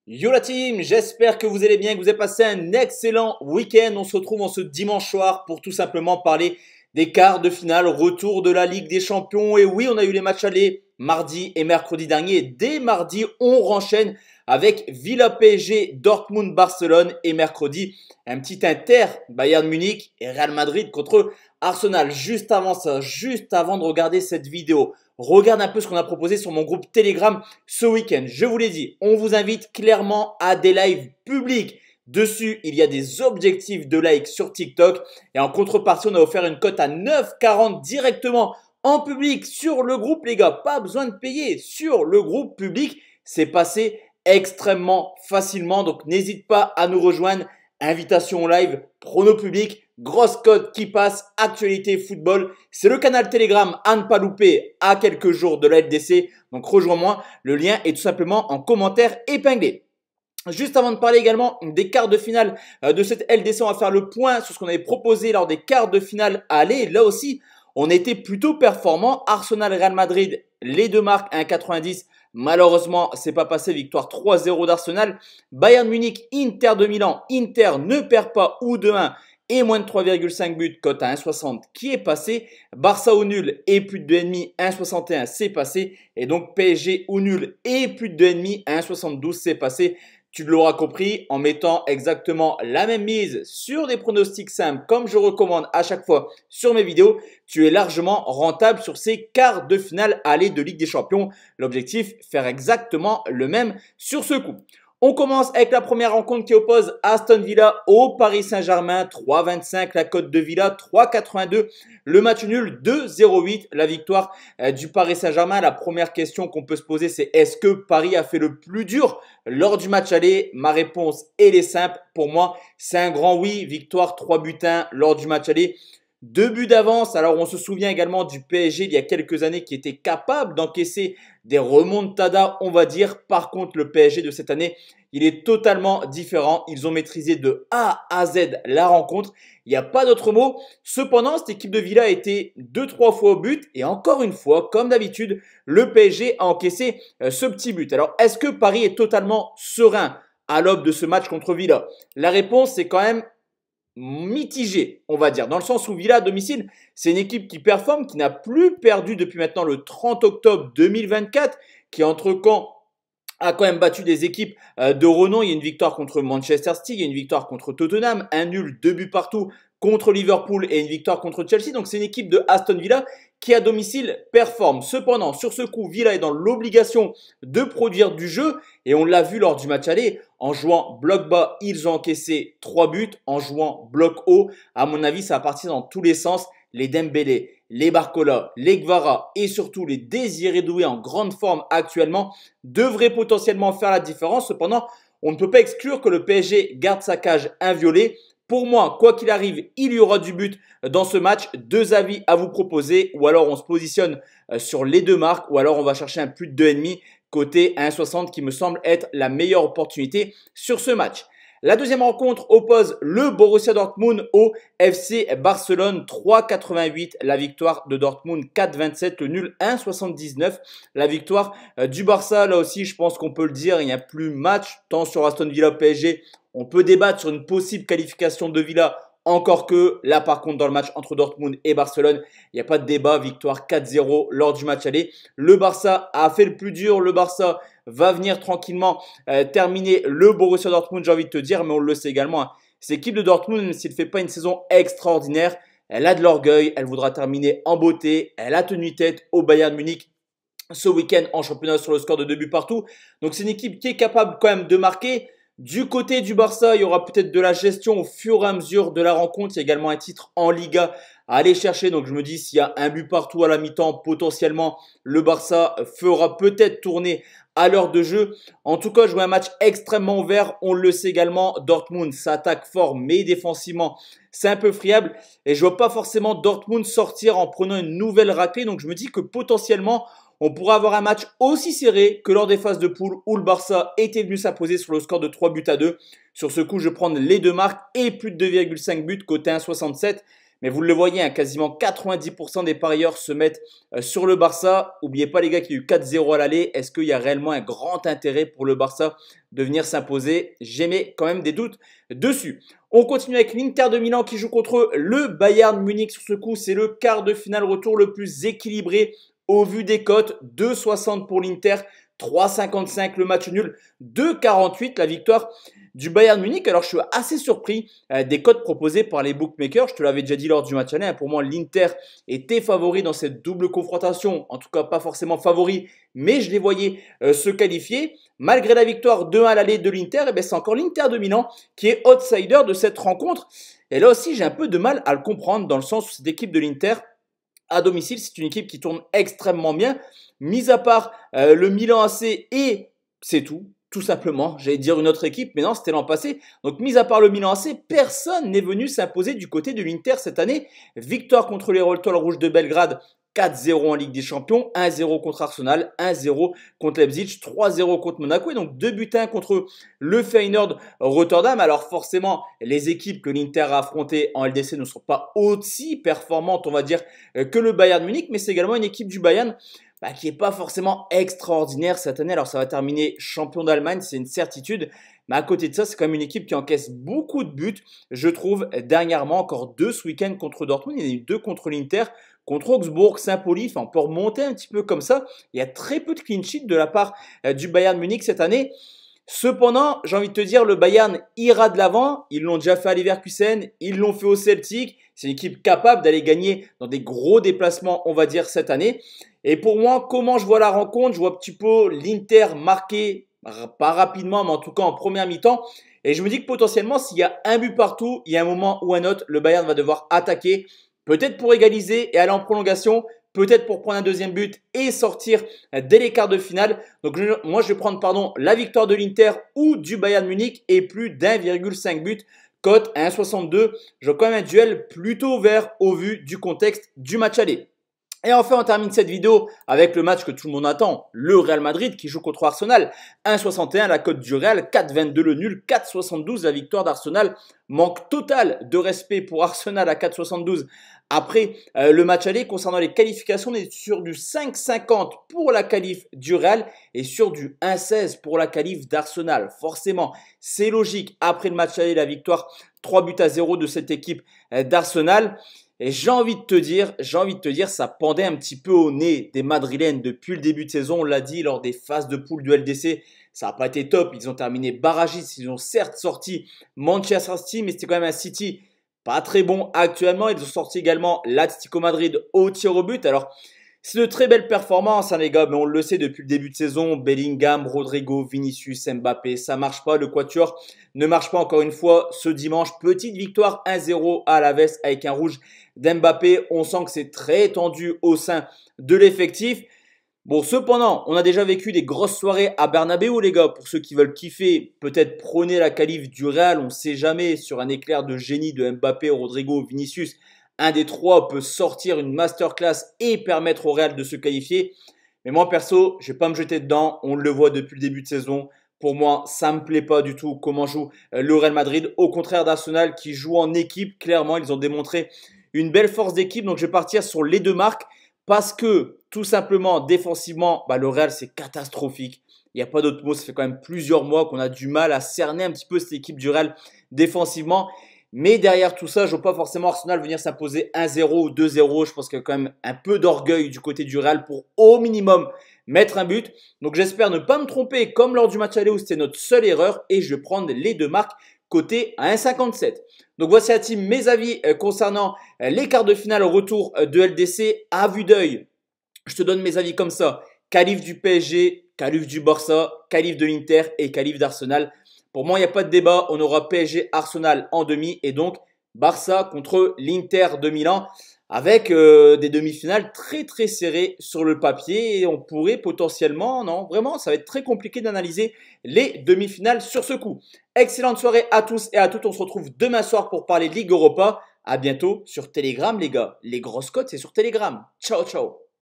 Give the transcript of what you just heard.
Yo la team, j'espère que vous allez bien, que vous avez passé un excellent week-end. On se retrouve en ce dimanche soir pour tout simplement parler des quarts de finale, retour de la Ligue des Champions. Et oui, on a eu les matchs allés mardi et mercredi dernier. Et dès mardi, on renchaîne avec Villa PSG, Dortmund, Barcelone et mercredi, un petit Inter, Bayern Munich et Real Madrid contre Arsenal. Juste avant ça, juste avant de regarder cette vidéo, regarde un peu ce qu'on a proposé sur mon groupe Telegram ce week-end. Je vous l'ai dit, on vous invite clairement à des lives publics. Dessus, il y a des objectifs de likes sur TikTok. Et en contrepartie, on a offert une cote à 9,40 directement en public sur le groupe, les gars. Pas besoin de payer sur le groupe public. C'est passé extrêmement facilement. Donc, n'hésite pas à nous rejoindre. Invitation live, prono public, grosse cote qui passe, actualité football. C'est le canal Telegram à ne pas louper à quelques jours de la LDC. Donc rejoins-moi, le lien est tout simplement en commentaire épinglé. Juste avant de parler également des quarts de finale de cette LDC, on va faire le point sur ce qu'on avait proposé lors des quarts de finale aller. Là aussi, on était plutôt performant. Arsenal, Real Madrid, les deux marques 1,90. Malheureusement, c'est pas passé. Victoire 3-0 d'Arsenal. Bayern Munich, Inter de Milan. Inter ne perd pas ou 2-1 et moins de 3,5 buts, cote à 1,60 qui est passé. Barça au nul et plus de 2,5, 1,61 c'est passé. Et donc PSG au nul et plus de 2,5, 1,72 c'est passé. Tu l'auras compris, en mettant exactement la même mise sur des pronostics simples, comme je recommande à chaque fois sur mes vidéos, tu es largement rentable sur ces quarts de finale aller de Ligue des Champions. L'objectif, faire exactement le même sur ce coup. On commence avec la première rencontre qui oppose Aston Villa au Paris Saint-Germain. 3,25 la cote de Villa, 3,82 le match nul, 2,08 la victoire du Paris Saint-Germain. La première question qu'on peut se poser, c'est est-ce que Paris a fait le plus dur lors du match aller? Ma réponse, elle est simple. Pour moi, c'est un grand oui. Victoire 3 buts 1 lors du match aller. 2 buts d'avance. Alors, on se souvient également du PSG il y a quelques années qui était capable d'encaisser des remontadas, on va dire. Par contre, le PSG de cette année, il est totalement différent. Ils ont maîtrisé de A à Z la rencontre. Il n'y a pas d'autre mot. Cependant, cette équipe de Villa a été 2-3 fois au but. Et encore une fois, comme d'habitude, le PSG a encaissé ce petit but. Alors, est-ce que Paris est totalement serein à l'aube de ce match contre Villa? La réponse, c'est quand même mitigé, on va dire, dans le sens où Villa à domicile, c'est une équipe qui performe, qui n'a plus perdu depuis maintenant le 30 octobre 2024, qui entre camps a quand même battu des équipes de renom. Il y a une victoire contre Manchester City, il y a une victoire contre Tottenham, un nul, 2 buts partout contre Liverpool et une victoire contre Chelsea. Donc c'est une équipe de Aston Villa qui à domicile performe. Cependant, sur ce coup, Villa est dans l'obligation de produire du jeu et on l'a vu lors du match aller. En jouant bloc bas, ils ont encaissé 3 buts. En jouant bloc haut, à mon avis, ça va partir dans tous les sens. Les Dembélé, les Barcola, les Gvara et surtout les Désiré Doué en grande forme actuellement devraient potentiellement faire la différence. Cependant, on ne peut pas exclure que le PSG garde sa cage inviolée. Pour moi, quoi qu'il arrive, il y aura du but dans ce match. Deux avis à vous proposer. Ou alors on se positionne sur les deux marques. Ou alors on va chercher un plus de 2,5 côté 1,60 qui me semble être la meilleure opportunité sur ce match. La deuxième rencontre oppose le Borussia Dortmund au FC Barcelone. 3,88 la victoire de Dortmund, 4,27 le nul, 1,79 la victoire du Barça. Là aussi, je pense qu'on peut le dire, il n'y a plus match tant sur Aston Villa PSG. On peut débattre sur une possible qualification de Villa. Encore que là, par contre, dans le match entre Dortmund et Barcelone, il n'y a pas de débat. Victoire 4-0 lors du match aller. Le Barça a fait le plus dur. Le Barça va venir tranquillement terminer le Borussia Dortmund, j'ai envie de te dire. Mais on le sait également, hein. Cette équipe de Dortmund, même s'il ne fait pas une saison extraordinaire, elle a de l'orgueil. Elle voudra terminer en beauté. Elle a tenu tête au Bayern Munich ce week-end en championnat sur le score de 2 buts partout. Donc c'est une équipe qui est capable quand même de marquer. Du côté du Barça, il y aura peut-être de la gestion au fur et à mesure de la rencontre. Il y a également un titre en Liga à aller chercher. Donc je me dis, s'il y a un but partout à la mi-temps, potentiellement, le Barça fera peut-être tourner à l'heure de jeu. En tout cas, je vois un match extrêmement ouvert. On le sait également, Dortmund s'attaque fort, mais défensivement, c'est un peu friable. Et je vois pas forcément Dortmund sortir en prenant une nouvelle raclée. Donc je me dis que potentiellement, on pourra avoir un match aussi serré que lors des phases de poule où le Barça était venu s'imposer sur le score de 3 buts à 2. Sur ce coup, je prends les deux marques et plus de 2,5 buts côté 1,67. Mais vous le voyez, hein, quasiment 90% des parieurs se mettent sur le Barça. N'oubliez pas les gars qu'il y a eu 4-0 à l'aller. Est-ce qu'il y a réellement un grand intérêt pour le Barça de venir s'imposer? J'émets quand même des doutes dessus. On continue avec l'Inter de Milan qui joue contre le Bayern Munich. Sur ce coup, c'est le quart de finale retour le plus équilibré au vu des cotes. 2,60 pour l'Inter, 3,55 le match nul, 2,48 la victoire du Bayern Munich. Alors je suis assez surpris des cotes proposées par les bookmakers. Je te l'avais déjà dit lors du match aller, hein. Pour moi l'Inter était favori dans cette double confrontation. En tout cas pas forcément favori, mais je les voyais se qualifier. Malgré la victoire 2-1 à l'aller de l'Inter, eh c'est encore l'Inter de Milan qui est outsider de cette rencontre. Et là aussi j'ai un peu de mal à le comprendre dans le sens où cette équipe de l'Inter à domicile, c'est une équipe qui tourne extrêmement bien, mis à part le Milan AC et c'est tout simplement. J'allais dire une autre équipe, mais non, c'était l'an passé. Donc, mis à part le Milan AC, personne n'est venu s'imposer du côté de l'Inter cette année. Victoire contre les Roltons Rouges de Belgrade, 4-0 en Ligue des Champions, 1-0 contre Arsenal, 1-0 contre Leipzig, 3-0 contre Monaco et donc 2-1 contre le Feyenoord Rotterdam. Alors forcément, les équipes que l'Inter a affrontées en LDC ne sont pas aussi performantes, on va dire, que le Bayern Munich, mais c'est également une équipe du Bayern qui n'est pas forcément extraordinaire cette année. Alors ça va terminer champion d'Allemagne, c'est une certitude. Mais à côté de ça, c'est quand même une équipe qui encaisse beaucoup de buts. Je trouve dernièrement encore 2 ce week-end contre Dortmund. Il y en a eu 2 contre l'Inter, contre Augsbourg, Saint-Pauli. Enfin, on peut remonter un petit peu comme ça. Il y a très peu de clean sheet de la part du Bayern Munich cette année. Cependant, j'ai envie de te dire, le Bayern ira de l'avant. Ils l'ont déjà fait à Leverkusen, ils l'ont fait au Celtic. C'est une équipe capable d'aller gagner dans des gros déplacements, on va dire, cette année. Et pour moi, comment je vois la rencontre? Je vois un petit peu l'Inter marquer, pas rapidement, mais en tout cas en première mi-temps. Et je me dis que potentiellement, s'il y a un but partout, il y a un moment ou un autre, le Bayern va devoir attaquer, peut-être pour égaliser et aller en prolongation, peut-être pour prendre un deuxième but et sortir dès les quarts de finale. Donc moi, je vais prendre la victoire de l'Inter ou du Bayern Munich et plus d'1,5 but. Cote à 1,62. Je vois quand même un duel plutôt ouvert au vu du contexte du match aller. Et enfin, on termine cette vidéo avec le match que tout le monde attend, le Real Madrid qui joue contre Arsenal. 1,61 la cote du Real, 4,22 le nul, 4,72 la victoire d'Arsenal. Manque total de respect pour Arsenal à 4,72 après le match aller. Concernant les qualifications, on est sur du 5,50 pour la qualif du Real et sur du 1,16 pour la qualif d'Arsenal. Forcément, c'est logique. Après le match aller, la victoire 3-0 de cette équipe d'Arsenal. Et j'ai envie de te dire, ça pendait un petit peu au nez des Madrilènes depuis le début de saison. On l'a dit lors des phases de poule du LDC, ça n'a pas été top. Ils ont terminé barragistes. Ils ont certes sorti Manchester City, mais c'était quand même un City pas très bon actuellement. Ils ont sorti également l'Atlético Madrid au tir au but. Alors, c'est de très belles performances, hein, les gars, mais on le sait depuis le début de saison. Bellingham, Rodrigo, Vinicius, Mbappé, ça marche pas. Le quatuor ne marche pas encore une fois ce dimanche. Petite victoire 1-0 à la veste avec un rouge d'Mbappé. On sent que c'est très tendu au sein de l'effectif. Bon, cependant, on a déjà vécu des grosses soirées à Bernabeu, les gars. Pour ceux qui veulent kiffer, peut-être prôner la qualif du Real. On ne sait jamais, sur un éclair de génie de Mbappé, Rodrigo, Vinicius, un des trois peut sortir une masterclass et permettre au Real de se qualifier. Mais moi, perso, je ne vais pas me jeter dedans. On le voit depuis le début de saison. Pour moi, ça ne me plaît pas du tout comment joue le Real Madrid. Au contraire d'Arsenal qui joue en équipe. Clairement, ils ont démontré une belle force d'équipe. Donc, je vais partir sur les deux marques parce que, tout simplement, défensivement, le Real, c'est catastrophique. Il n'y a pas d'autre mot. Ça fait quand même plusieurs mois qu'on a du mal à cerner un petit peu cette équipe du Real défensivement. Mais derrière tout ça, je ne vois pas forcément Arsenal venir s'imposer 1-0 ou 2-0. Je pense qu'il y a quand même un peu d'orgueil du côté du Real pour au minimum mettre un but. Donc j'espère ne pas me tromper comme lors du match aller où c'était notre seule erreur. Et je vais prendre les deux marques côté à 1,57. Donc voici à team mes avis concernant les quarts de finale au retour de LDC à vue d'œil. Je te donne mes avis comme ça. Qualif du PSG, qualif du Barça, qualif de l'Inter et qualif d'Arsenal. Pour moi, il n'y a pas de débat. On aura PSG Arsenal en demi et donc Barça contre l'Inter de Milan avec des demi-finales très très serrées sur le papier. Et on pourrait potentiellement, non, vraiment, ça va être très compliqué d'analyser les demi-finales sur ce coup. Excellente soirée à tous et à toutes. On se retrouve demain soir pour parler Ligue Europa. À bientôt sur Telegram, les gars. Les grosses cotes, c'est sur Telegram. Ciao, ciao.